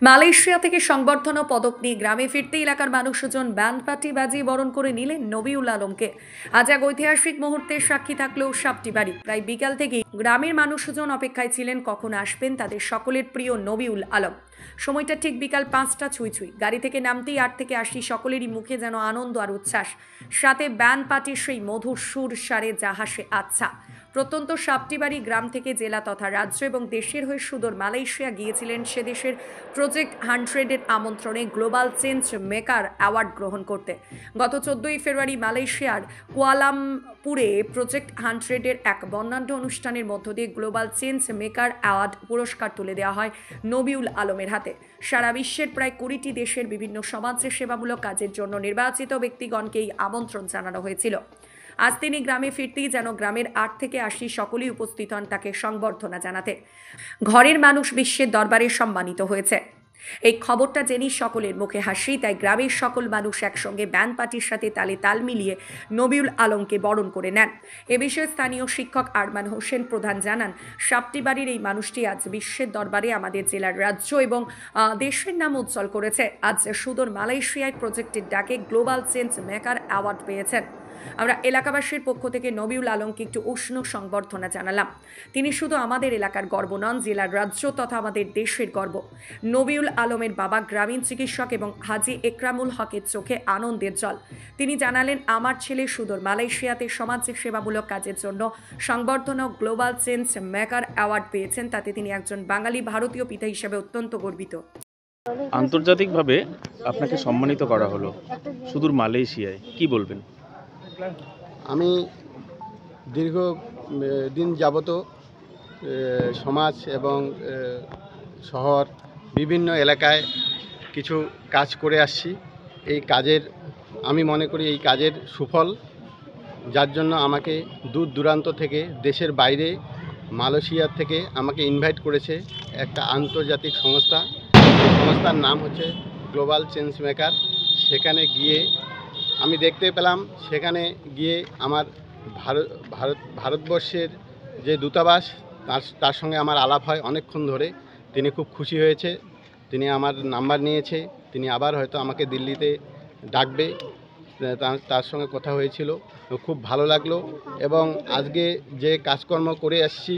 Malaysia থেকে সংবর্ধনা পদক নিয়ে গ্রামে ফিরতে এলাকার মানুষজন ব্যান্ড পার্টি বাজিয়ে বরণ করে নিলেন নবীউল আলমকে। আজ এক ঐতিহাসিক মুহূর্তের সাক্ষী থাকলেও সাপটিবাড়ি। প্রায় বিকাল থেকেই গ্রামের মানুষজন অপেক্ষায় ছিলেন কখন আসবেন তাদের সকলের প্রিয় নবীউল আলম। সময়টা ঠিক বিকাল 5টা ছুঁই। গাড়ি থেকে নামতেই 8 থেকে 80 সকলেরই মুখে যেন আনন্দ আর উচ্ছ্বাস, সাথে ব্যান্ড পার্টির সেই মধুর সুর সারে জাহাসে আচ্ছা। প্রত্যন্ত সাপটিবাড়ি গ্রাম থেকে জেলা তথা রাজ্য এবং দেশের হয়ে সুদূর মালয়েশিয়া গিয়েছিলেন সে দেশের প্রজেক্ট 100-এর আমন্ত্রণে গ্লোবাল চেঞ্জ মেকার অ্যাওয়ার্ড গ্রহণ করতে। গত 14ই ফেব্রুয়ারি মালয়েশিয়ার কুয়ালালামপুরে প্রজেক্ট 100-এর এক বর্ণাঢ্য অনুষ্ঠানের মধ্য দিয়ে গ্লোবাল চেঞ্জ মেকার অ্যাওয়ার্ড পুরস্কার তুলে দেওয়া হয় নবীউল আলমের হাতে। সারা বিশ্বের প্রায় 20টি দেশের বিভিন্ন সমাজ সেবামূলক কাজের জন্য নির্বাচিত ব্যক্তিগণকেই আমন্ত্রণ জানানো হয়েছিল। আজ তিনি গ্রামে ফিরতেই যেন গ্রামের 8 থেকে 80 সকলেই উপস্থিত হন তাকে সংবর্ধনা জানাতে। ঘরের মানুষ বিশ্বের দরবারে সম্মানিত হয়েছে, এই খবরটা জেনেই সকলের মুখে হাসি। তাই গ্রামের সকল মানুষ একসঙ্গে ব্যান্ড পার্টির সাথে তালে তাল মিলিয়ে নবীউল আলমকে বরণ করে নেন। এ বিষয়ে স্থানীয় শিক্ষক আরমান হোসেন প্রধান জানান, সাপটিবাড়ির এই মানুষটি আজ বিশ্বের দরবারে আমাদের জেলার, রাজ্য এবং দেশের নাম উজ্জ্বল করেছে। আজ সুদূর মালয়েশিয়ায় প্রজেক্টের ডাকে গ্লোবাল চেঞ্জ মেকার অ্যাওয়ার্ড পেয়েছেন। আমরা এলাকাবাসীর পক্ষ থেকে নবীউল আলমকে একটু উষ্ণ সংবর্ধনা জানালাম। তিনি শুধু আমাদের এলাকার গর্ব নন, জেলার, রাজ্য তথা আমাদের দেশের গর্ব। নবীউল আলমের বাবা গ্রামীণ চিকিৎসক এবং হাজি একরামুল হকের চোখে আনন্দের জল। তিনি জানালেন, আমার ছেলে সুদূর মালয়েশিয়াতে সমাজ সেবামূলক কাজের জন্য সংবর্ধনা গ্লোবাল চেঞ্জ মেকার অ্যাওয়ার্ড পেয়েছেন, তাতে তিনি একজন বাঙালি ভারতীয় পিতা হিসেবে অত্যন্ত গর্বিত। আন্তর্জাতিকভাবে আপনাকে সম্মানিত করা হলো সুদূর মালয়েশিয়ায়, কি বলবেন? আমি দীর্ঘ দিন যাবত সমাজ এবং শহর বিভিন্ন এলাকায় কিছু কাজ করে আসছি। এই কাজের আমি মনে করি এই কাজের সুফল, যার জন্য আমাকে দূর দূরান্ত থেকে, দেশের বাইরে মালয়েশিয়া থেকে আমাকে ইনভাইট করেছে একটা আন্তর্জাতিক সংস্থা। এই সংস্থার নাম হচ্ছে গ্লোবাল চেঞ্জ মেকার। সেখানে গিয়ে আমি দেখতে পেলাম, সেখানে গিয়ে আমার ভারতবর্ষের যে দূতাবাস তার সঙ্গে আমার আলাপ হয় অনেকক্ষণ ধরে। তিনি খুব খুশি হয়েছে, তিনি আমার নাম্বার নিয়েছে, তিনি আবার হয়তো আমাকে দিল্লিতে ডাকবে, তার সঙ্গে কথা হয়েছিল, খুব ভালো লাগলো। এবং আজকে যে কাজকর্ম করে আসছি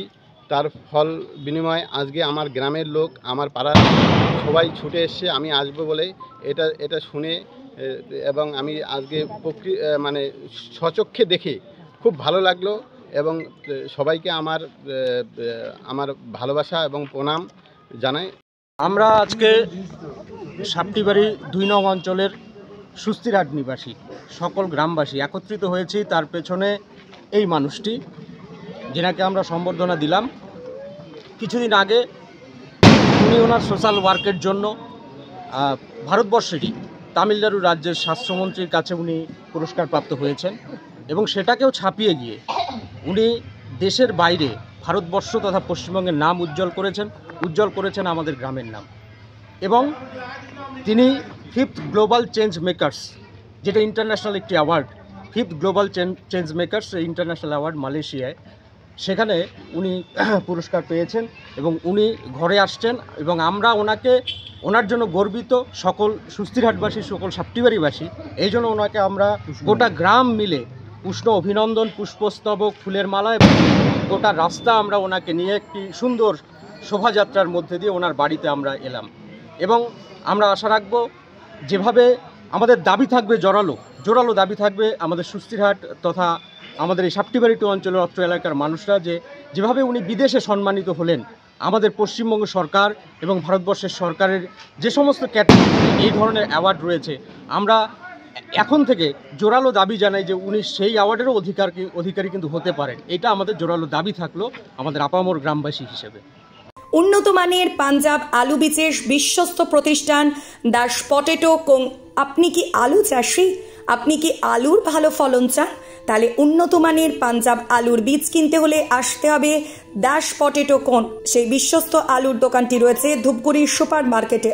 তার ফল বিনিময়ে আজকে আমার গ্রামের লোক, আমার পাড়ার সবাই ছুটে এসছে আমি আসবো বলে। এটা শুনে এবং আমি আজকে মানে স্বচক্ষে দেখে খুব ভালো লাগলো এবং সবাইকে আমার ভালোবাসা এবং প্রণাম জানাই। আমরা আজকে সাপটিবাড়ি 2 নং অঞ্চলের সুস্থিরহাট নিবাসী সকল গ্রামবাসী একত্রিত হয়েছি তার পেছনে এই মানুষটি, যেনাকে আমরা সম্বর্ধনা দিলাম। কিছুদিন আগে উনি ওনার সোশ্যাল ওয়ার্কের জন্য ভারতবর্ষেরই তামিলনাড়ু রাজ্যের স্বাস্থ্যমন্ত্রীর কাছে উনি পুরস্কার প্রাপ্ত হয়েছেন এবং সেটাকেও ছাপিয়ে গিয়ে উনি দেশের বাইরে ভারতবর্ষ তথা পশ্চিমবঙ্গের নাম উজ্জ্বল করেছেন আমাদের গ্রামের নাম। এবং তিনি 5th গ্লোবাল চেঞ্জ মেকার্স, যেটা ইন্টারন্যাশনাল একটি award, 5th global change makers international award মালয়েশিয়ায়, সেখানে উনি পুরস্কার পেয়েছেন এবং উনি ঘরে আসছেন এবং আমরা ওনার জন্য গর্বিত, সকল সুস্থিরহাটবাসী, সকল সাপটিবাড়িবাসী। এই জন্য ওনাকে আমরা গোটা গ্রাম মিলে উষ্ণ অভিনন্দন, পুষ্পস্তবক, ফুলের মালা এবং গোটা রাস্তা আমরা ওনাকে নিয়ে একটি সুন্দর শোভাযাত্রার মধ্যে দিয়ে ওনার বাড়িতে আমরা এলাম। এবং আমরা আশা রাখব, যেভাবে আমাদের দাবি থাকবে, জোরালো দাবি থাকবে আমাদের সুস্থিরহাট তথা আমাদের এই সাপটিবাড়ি 2 অঞ্চলের অত্র এলাকার মানুষরা, যেভাবে উনি বিদেশে সম্মানিত হলেন, আমাদের পশ্চিমবঙ্গ সরকার এবং ভারতবর্ষের সরকারের যে সমস্ত ক্যাটাগরি এই ধরনের অ্যাওয়ার্ড রয়েছে, আমরা এখন থেকে জোরালো দাবি জানাই যে উনি সেই অ্যাওয়ার্ডেরও অধিকারী কিন্তু হতে পারেন। এটা আমাদের জোরালো দাবি থাকলো আমাদের আপামর গ্রামবাসী হিসেবে। উন্নত মানের পাঞ্জাব আলু বীজের বিশ্বস্ত প্রতিষ্ঠান দাস পটেটো কোং। আপনি কি আলু চাষি? আপনি কি আলুর ভালো ফলন চান? তাহলে উন্নত মানের পাঞ্জাব আলুর বীজ কিনতে হলে আসতে হবে দাস পটেটো কোন। সেই বিশ্বস্ত আলুর দোকানটি রয়েছে ধূপগুড়ি সুপার মার্কেটে।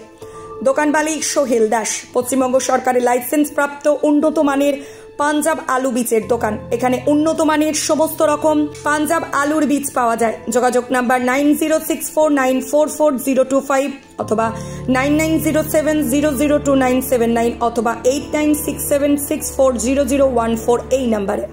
দোকান মালিক সোহেল দাস, পশ্চিমবঙ্গ সরকারের লাইসেন্স প্রাপ্ত উন্নত মানের পাঞ্জাব আলু বীজের দোকান। এখানে উন্নত মানের সমস্ত রকম পাঞ্জাব আলুর বীজ পাওয়া যায়। যোগাযোগ নাম্বার 9064944025 অথবা 9907002979 অথবা 8967640014 এই নাম্বারে।